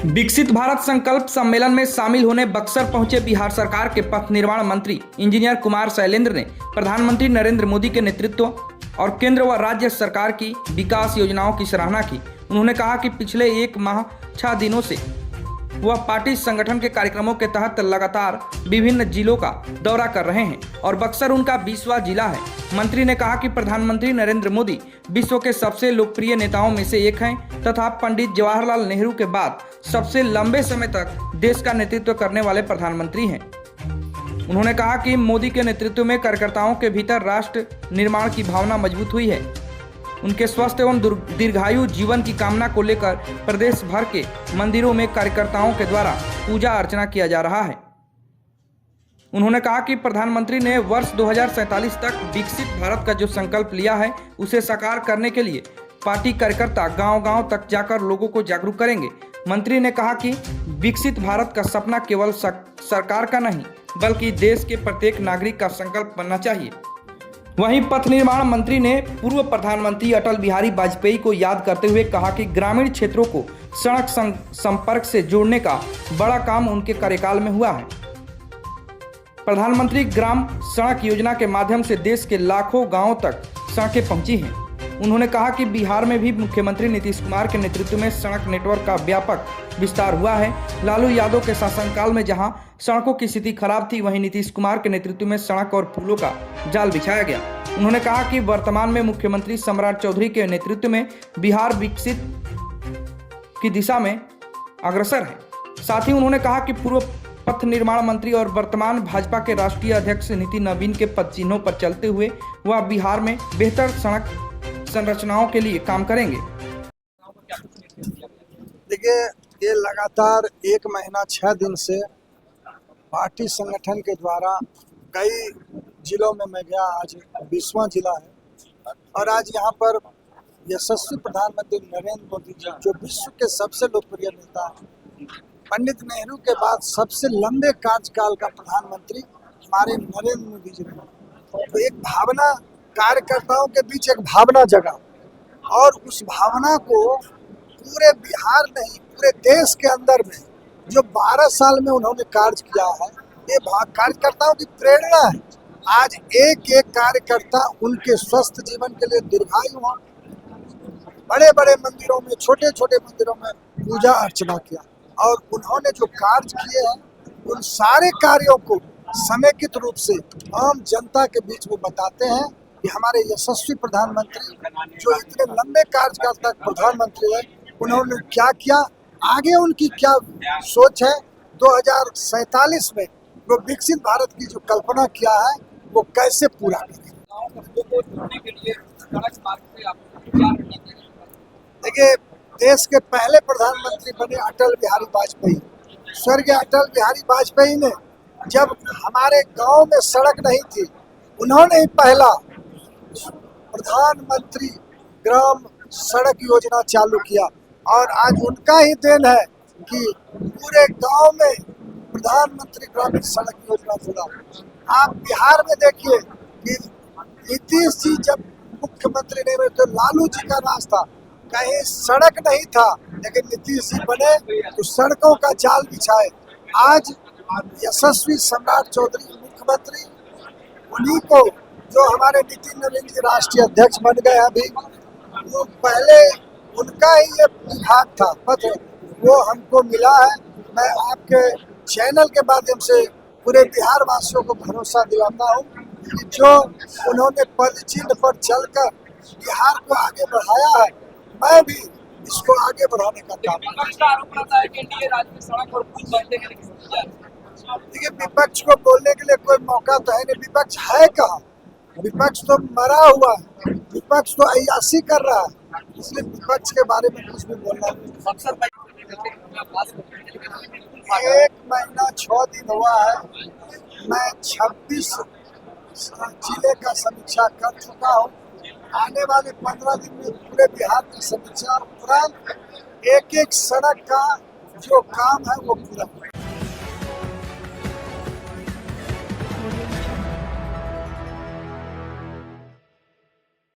विकसित भारत संकल्प सम्मेलन में शामिल होने बक्सर पहुंचे बिहार सरकार के पथ निर्माण मंत्री इंजीनियर कुमार शैलेंद्र ने प्रधानमंत्री नरेंद्र मोदी के नेतृत्व और केंद्र व राज्य सरकार की विकास योजनाओं की सराहना की। उन्होंने कहा कि पिछले एक माह 6 दिनों से वह पार्टी संगठन के कार्यक्रमों के तहत लगातार विभिन्न जिलों का दौरा कर रहे हैं और बक्सर उनका 20वां जिला है। मंत्री ने कहा कि प्रधानमंत्री नरेंद्र मोदी विश्व के सबसे लोकप्रिय नेताओं में से एक हैं तथा पंडित जवाहरलाल नेहरू के बाद सबसे लंबे समय तक देश का नेतृत्व करने वाले प्रधानमंत्री हैं। उन्होंने कहा कि मोदी के नेतृत्व में कार्यकर्ताओं के भीतर राष्ट्र निर्माण की भावना मजबूत हुई है। उनके स्वस्थ एवं दीर्घायु जीवन की कामना को लेकर प्रदेश भर के मंदिरों में कार्यकर्ताओं के द्वारा पूजा अर्चना किया जा रहा है। उन्होंने कहा कि प्रधानमंत्री ने वर्ष 2047 तक विकसित भारत का जो संकल्प लिया है उसे साकार करने के लिए पार्टी कार्यकर्ता गांव-गांव तक जाकर लोगों को जागरूक करेंगे। मंत्री ने कहा कि विकसित भारत का सपना केवल सरकार का नहीं बल्कि देश के प्रत्येक नागरिक का संकल्प बनना चाहिए। वहीं पथ निर्माण मंत्री ने पूर्व प्रधानमंत्री अटल बिहारी वाजपेयी को याद करते हुए कहा कि ग्रामीण क्षेत्रों को सड़क संपर्क से जोड़ने का बड़ा काम उनके कार्यकाल में हुआ है। प्रधानमंत्री ग्राम सड़क योजना के माध्यम से देश के लाखों गांवों तक सड़कें पहुंची हैं। उन्होंने कहा कि बिहार में भी मुख्यमंत्री नीतीश कुमार के नेतृत्व में सड़क नेटवर्क का व्यापक विस्तार हुआ है। लालू यादव के शासनकाल में जहां सड़कों की स्थिति खराब थी, वहीं नीतीश कुमार के नेतृत्व में सड़क और पुलों का जाल बिछाया गया। उन्होंने कहा कि वर्तमान में मुख्यमंत्री सम्राट चौधरी के नेतृत्व में बिहार विकसित की दिशा में अग्रसर है। साथ ही उन्होंने कहा कि पूर्व पथ निर्माण मंत्री और वर्तमान भाजपा के राष्ट्रीय अध्यक्ष नितिन नवीन के पद चिन्हों पर चलते हुए वह बिहार में बेहतर सड़क संरचनाओं के लिए काम करेंगे। देखिए, ये लगातार 1 महीना 6 दिन से पार्टी संगठन के द्वारा कई जिलों में मैं गया। आज 20वां जिला है और आज यहाँ पर यशस्वी प्रधानमंत्री नरेंद्र मोदी जी, जो विश्व के सबसे लोकप्रिय नेता हैं, पंडित नेहरू के बाद सबसे लंबे कार्यकाल का प्रधानमंत्री हमारे नरेंद्र मोदी जी रहे। तो एक भावना, कार्यकर्ताओं के बीच एक भावना जगा और उस भावना को पूरे बिहार नहीं पूरे देश के अंदर में जो 12 साल में उन्होंने कार्य किया है, ये कार्यकर्ताओं की प्रेरणा है। आज एक एक कार्यकर्ता उनके स्वस्थ जीवन के लिए दीर्घायु हो, बड़े बड़े मंदिरों में, छोटे छोटे मंदिरों में पूजा अर्चना किया और उन्होंने जो कार्य किए हैं उन सारे कार्यों को समेकित रूप से आम जनता के बीच में बताते हैं कि हमारे यशस्वी प्रधानमंत्री जो इतने लंबे कार्यकाल तक प्रधानमंत्री है, उन्होंने क्या किया, आगे उनकी क्या सोच है। 2047 में वो विकसित भारत की जो कल्पना किया है वो कैसे पूरा करें। देखिए, देश के पहले प्रधानमंत्री बने अटल बिहारी वाजपेयी। स्वर्गीय अटल बिहारी वाजपेयी ने जब हमारे गांव में सड़क नहीं थी, उन्होंने ही पहला प्रधानमंत्री ग्राम सड़क योजना चालू किया और आज उनका ही देन है कि पूरे गांव में प्रधानमंत्री ग्रामीण सड़क योजना जुड़ा। आप बिहार में देखिए कि नीतीश जी जब मुख्यमंत्री नहीं बने तो लालू जी का राज था, कहीं सड़क नहीं था, लेकिन नीतीश जी बने तो सड़कों का जाल बिछाए। आज यशस्वी सम्राट चौधरी मुख्यमंत्री, उन्हीं को जो हमारे नितिन नवीन जी राष्ट्रीय अध्यक्ष बन गए अभी, वो पहले उनका ही ये विभाग था पत्र, वो हमको मिला है। मैं आपके चैनल के माध्यम से पूरे बिहार वासियों को भरोसा दिलाता हूँ कि जो उन्होंने पद चिन्ह पर चलकर बिहार को आगे बढ़ाया है, मैं भी इसको आगे बढ़ाने का काम। देखिए, विपक्ष को बोलने के लिए कोई मौका तो है नहीं। विपक्ष है कहाँ? विपक्ष तो मरा हुआ है, विपक्ष तो अय्याशी कर रहा है, इसलिए विपक्ष के बारे में कुछ भी बोलना नहीं। 1 महीना 6 दिन हुआ है, मैं 26 जिले का समीक्षा कर चुका हूँ। आने वाले 15 दिन में पूरे बिहार की समीक्षा उपरांत एक एक सड़क का जो काम है वो पूरा